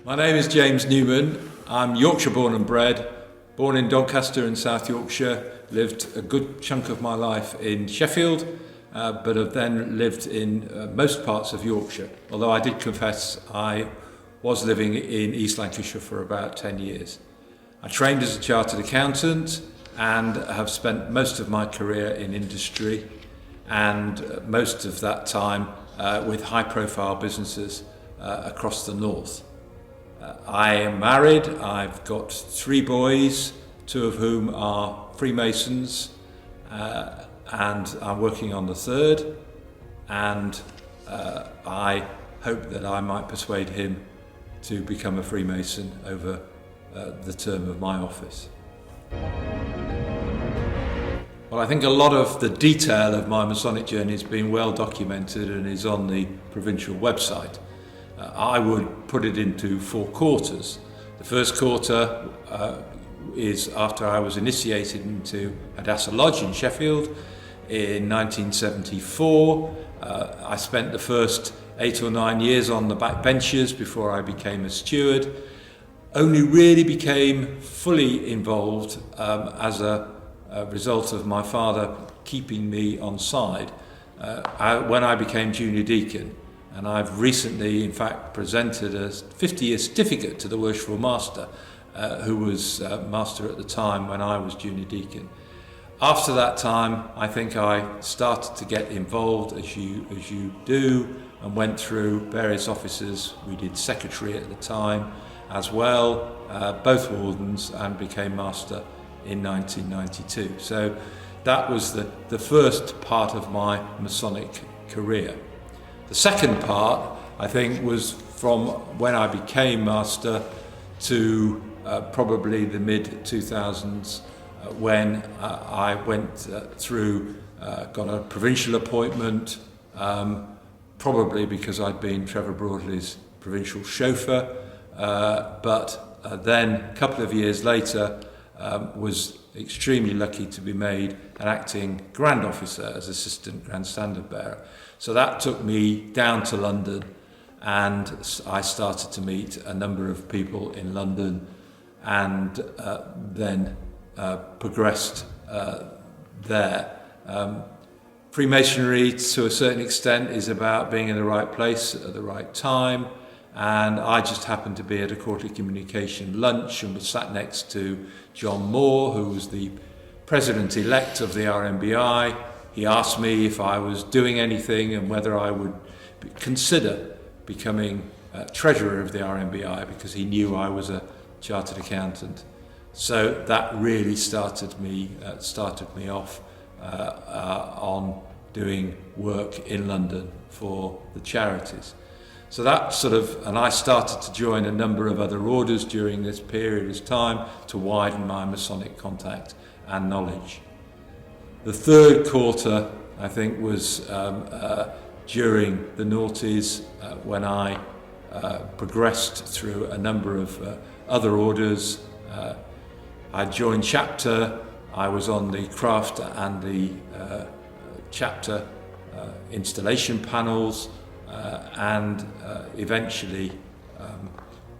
My name is James Newman. I'm Yorkshire born and bred, born in Doncaster in South Yorkshire, lived a good chunk of my life in Sheffield, but have then lived in most parts of Yorkshire, although I did confess I was living in East Lancashire for about 10 years. I trained as a chartered accountant and have spent most of my career in industry and most of that time with high-profile businesses across the north. I am married. I've got 3 boys, 2 of whom are Freemasons, and I'm working on the 3rd, and I hope that I might persuade him to become a Freemason over the term of my office. Well, I think a lot of the detail of my Masonic journey has been well documented and is on the Provincial website. I would put it into 4 quarters. The first quarter is after I was initiated into Hadassah Lodge in Sheffield in 1974. I spent the first 8 or 9 years on the back benches before I became a steward. Only really became fully involved as a result of my father keeping me on side when I became junior deacon. And I've recently, in fact, presented a 50-year certificate to the Worshipful Master, who was Master at the time when I was junior deacon. After that time, I think I started to get involved, as you do, and went through various offices. We did secretary at the time as well, both wardens, and became Master in 1992. So that was the first part of my Masonic career. The second part, I think, was from when I became Master to probably the mid-2000s when I went through, got a provincial appointment, probably because I'd been Trevor Broadley's provincial chauffeur, but then a couple of years later was extremely lucky to be made an acting Grand Officer as Assistant Grand Standard Bearer. So that took me down to London, and I started to meet a number of people in London, and then progressed there. Freemasonry, to a certain extent, is about being in the right place at the right time, and I just happened to be at a quarterly communication lunch and was sat next to John Moore, who was the President-elect of the RMBI. He asked me if I was doing anything and whether I would consider becoming Treasurer of the RMBI, because he knew I was a chartered accountant. So that really started me off on doing work in London for the charities. So that and I started to join a number of other orders during this period of time to widen my Masonic contact and knowledge. The third quarter, I think, was during the noughties when I progressed through a number of other orders. I joined chapter. I was on the craft and the chapter installation panels, and eventually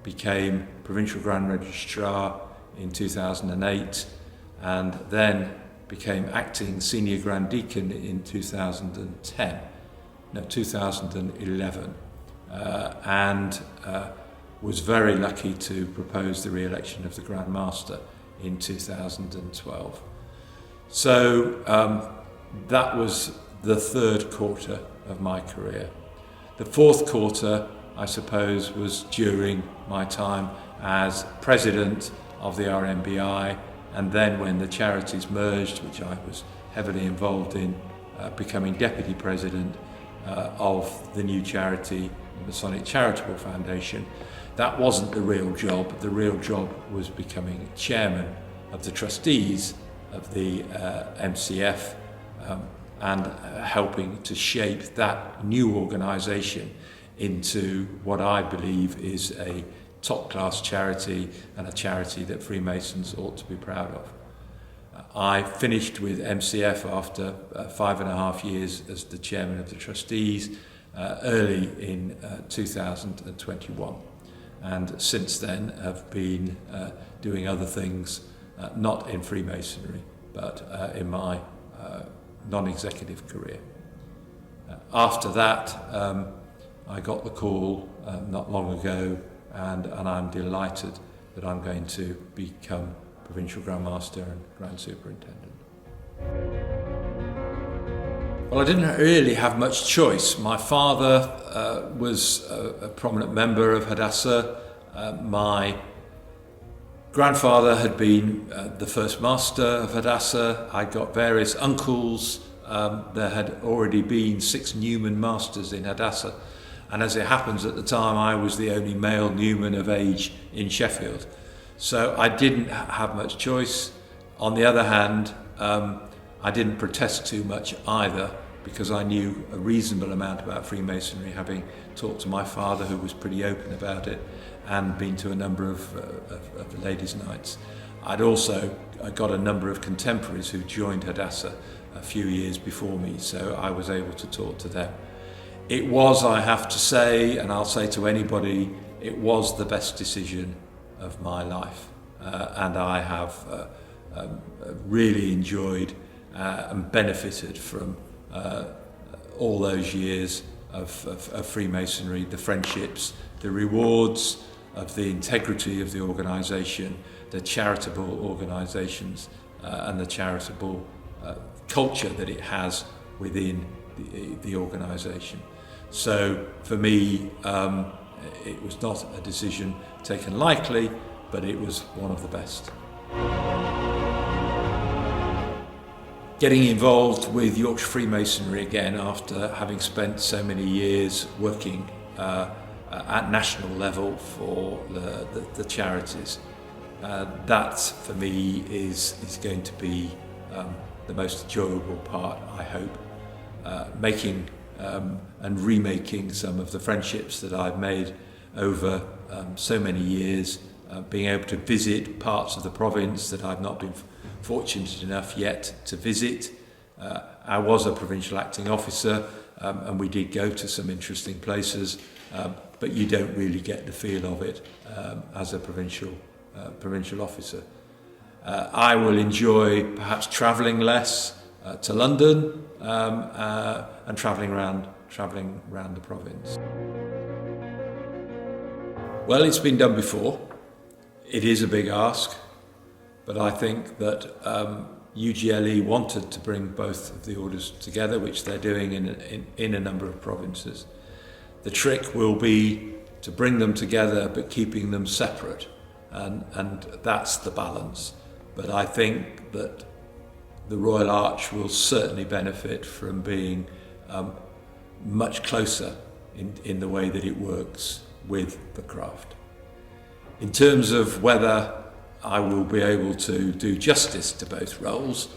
became Provincial Grand Registrar in 2008, and then became acting Senior Grand Deacon in 2011, and was very lucky to propose the re-election of the Grand Master in 2012. So that was the third quarter of my career. The fourth quarter, I suppose, was during my time as President of the RMBI, and then when the charities merged, which I was heavily involved in, becoming Deputy President of the new charity, the Masonic Charitable Foundation. That wasn't the real job. The real job was becoming Chairman of the Trustees of the MCF, and helping to shape that new organisation into what I believe is a top-class charity and a charity that Freemasons ought to be proud of. I finished with MCF after 5.5 years as the chairman of the trustees early in 2021, and since then have been doing other things, not in Freemasonry but in my non-executive career. After that I got the call not long ago, and I'm delighted that I'm going to become Provincial Grand Master and Grand Superintendent. Well, I didn't really have much choice. My father was a prominent member of Hadassah. My grandfather had been the first master of Hadassah. I got various uncles. There had already been 6 Newman masters in Hadassah, and as it happens at the time I was the only male Newman of age in Sheffield. So I didn't have much choice. On the other hand, I didn't protest too much either, because I knew a reasonable amount about Freemasonry, having talked to my father, who was pretty open about it, and been to a number of the ladies' nights. I'd also got a number of contemporaries who joined Hadassah a few years before me, so I was able to talk to them. It was, I have to say, and I'll say to anybody, it was the best decision of my life, and I have really enjoyed and benefited from all those years of Freemasonry, the friendships, the rewards of the integrity of the organisation, the charitable organisations, and the charitable culture that it has within the organisation. So for me, it was not a decision taken lightly, but it was one of the best. Getting involved with Yorkshire Freemasonry again after having spent so many years working at national level for the charities, that for me is going to be the most enjoyable part, I hope. Making and remaking some of the friendships that I've made over so many years, being able to visit parts of the province that I've not been fortunate enough yet to visit. I was a provincial acting officer, and we did go to some interesting places, but you don't really get the feel of it as a provincial officer. I will enjoy perhaps travelling less to London and travelling around the province. Well, it's been done before. It is a big ask, but I think that UGLE wanted to bring both of the orders together, which they're doing in a number of provinces. The trick will be to bring them together but keeping them separate, and that's the balance. But I think that the Royal Arch will certainly benefit from being much closer in the way that it works with the craft. In terms of whether I will be able to do justice to both roles,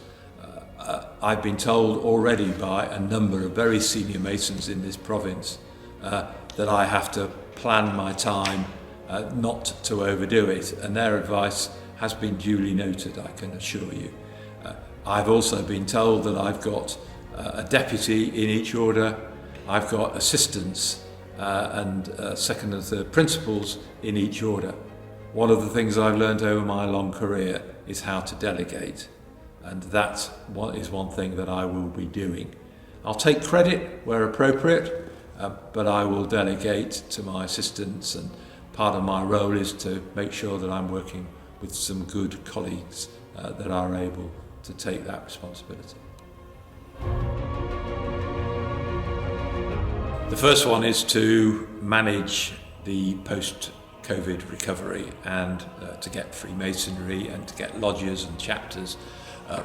I've been told already by a number of very senior Masons in this province that I have to plan my time not to overdo it, and their advice has been duly noted, I can assure you. I've also been told that I've got a deputy in each order, I've got assistants and second and third principals in each order. One of the things I've learned over my long career is how to delegate, and that is one thing that I will be doing. I'll take credit where appropriate, but I will delegate to my assistants, and part of my role is to make sure that I'm working with some good colleagues that are able to take that responsibility. The first one is to manage the post-COVID recovery and to get Freemasonry and to get lodges and chapters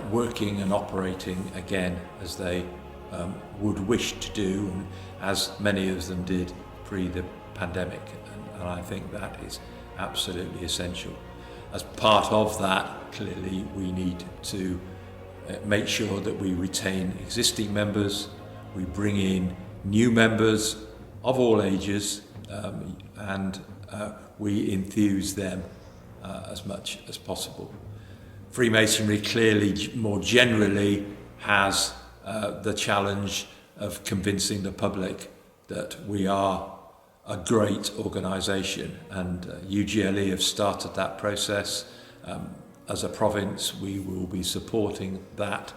working and operating again as they would wish to do, and as many of them did pre the pandemic, and I think that is absolutely essential. As part of that, clearly we need to make sure that we retain existing members, we bring in new members of all ages, and we enthuse them as much as possible. Freemasonry clearly more generally has the challenge of convincing the public that we are a great organisation, and UGLE have started that process. As a province, we will be supporting that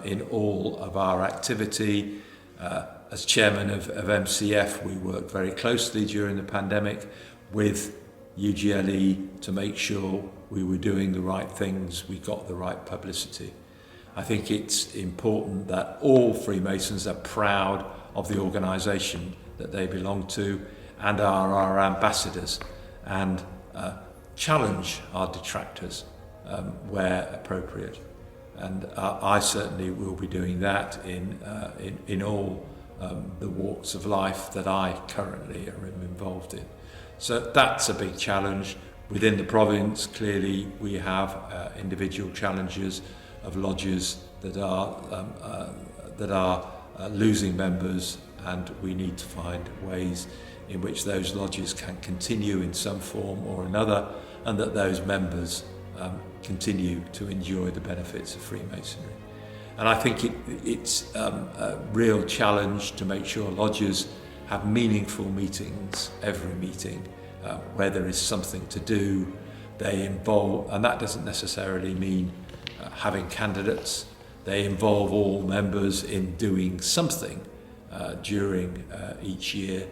in all of our activity. As chairman of MCF, we worked very closely during the pandemic with UGLE to make sure we were doing the right things, we got the right publicity. I think it's important that all Freemasons are proud of the organisation that they belong to and are our ambassadors, and challenge our detractors where appropriate. And I certainly will be doing that in all the walks of life that I currently am involved in. So that's a big challenge. Within the province, clearly we have individual challenges of lodges that are losing members, and we need to find ways in which those lodges can continue in some form or another, and that those members continue to enjoy the benefits of Freemasonry. And I think it's a real challenge to make sure lodges have meaningful meetings, every meeting, where there is something to do. They involve, and that doesn't necessarily mean having candidates. They involve all members in doing something during each year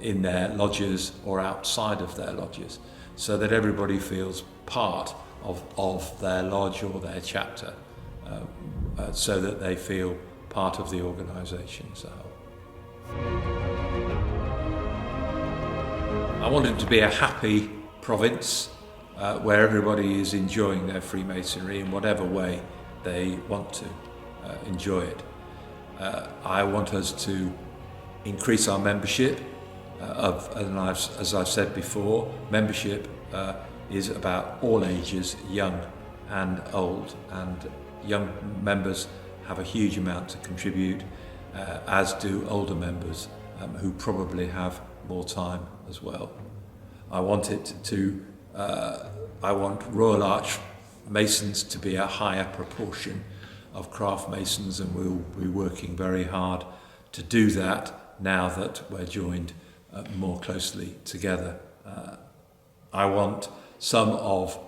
in their lodges or outside of their lodges, so that everybody feels part of their lodge or their chapter, so that they feel part of the organisation as a whole. I want it to be a happy province where everybody is enjoying their Freemasonry in whatever way they want to enjoy it. I want us to increase our membership as I've said before, membership is about all ages, young and old, and young members have a huge amount to contribute, as do older members who probably have more time as well. I want Royal Arch Masons to be a higher proportion of craft masons, and we'll be working very hard to do that now that we're joined more closely together. I want some of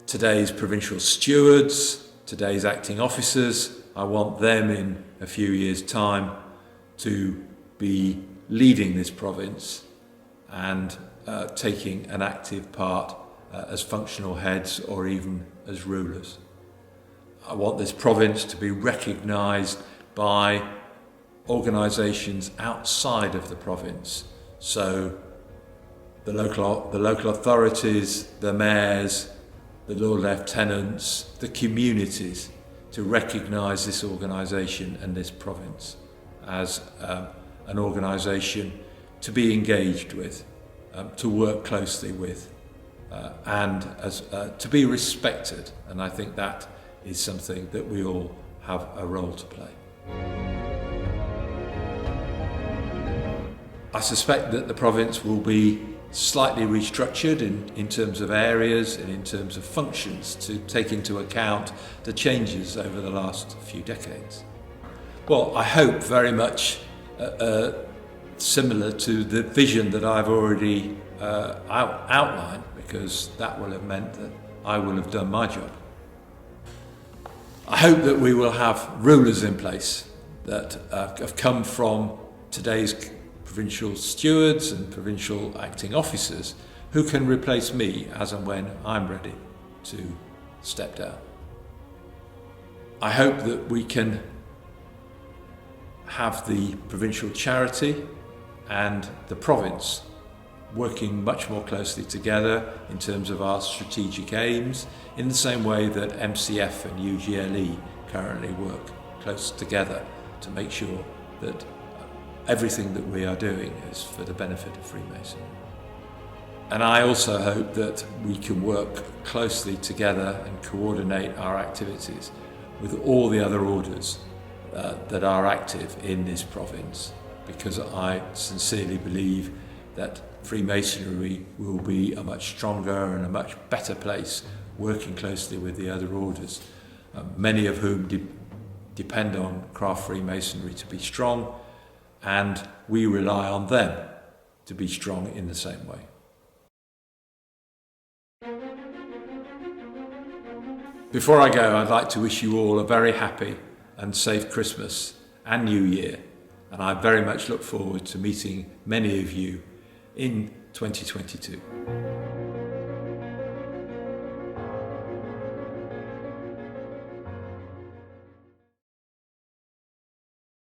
today's provincial stewards, today's acting officers, I want them in a few years' time to be leading this province and taking an active part as functional heads or even as rulers. I want this province to be recognised by organisations outside of the province, so the local authorities, the mayors, the Lord Lieutenants, the communities, to recognise this organisation and this province as an organisation to be engaged with, to work closely with, and as to be respected. And I think that is something that we all have a role to play. I suspect that the province will be slightly restructured in terms of areas and in terms of functions to take into account the changes over the last few decades. Well, I hope very much similar to the vision that I've already outlined, because that will have meant that I will have done my job. I hope that we will have rulers in place that have come from today's provincial stewards and provincial acting officers who can replace me as and when I'm ready to step down. I hope that we can have the provincial charity and the province working much more closely together in terms of our strategic aims, in the same way that MCF and UGLE currently work close together to make sure that everything that we are doing is for the benefit of Freemasonry. And I also hope that we can work closely together and coordinate our activities with all the other orders that are active in this province, because I sincerely believe that Freemasonry will be a much stronger and a much better place working closely with the other orders, many of whom depend on craft Freemasonry to be strong, and we rely on them to be strong in the same way. Before I go, I'd like to wish you all a very happy and safe Christmas and New Year, and I very much look forward to meeting many of you in 2022.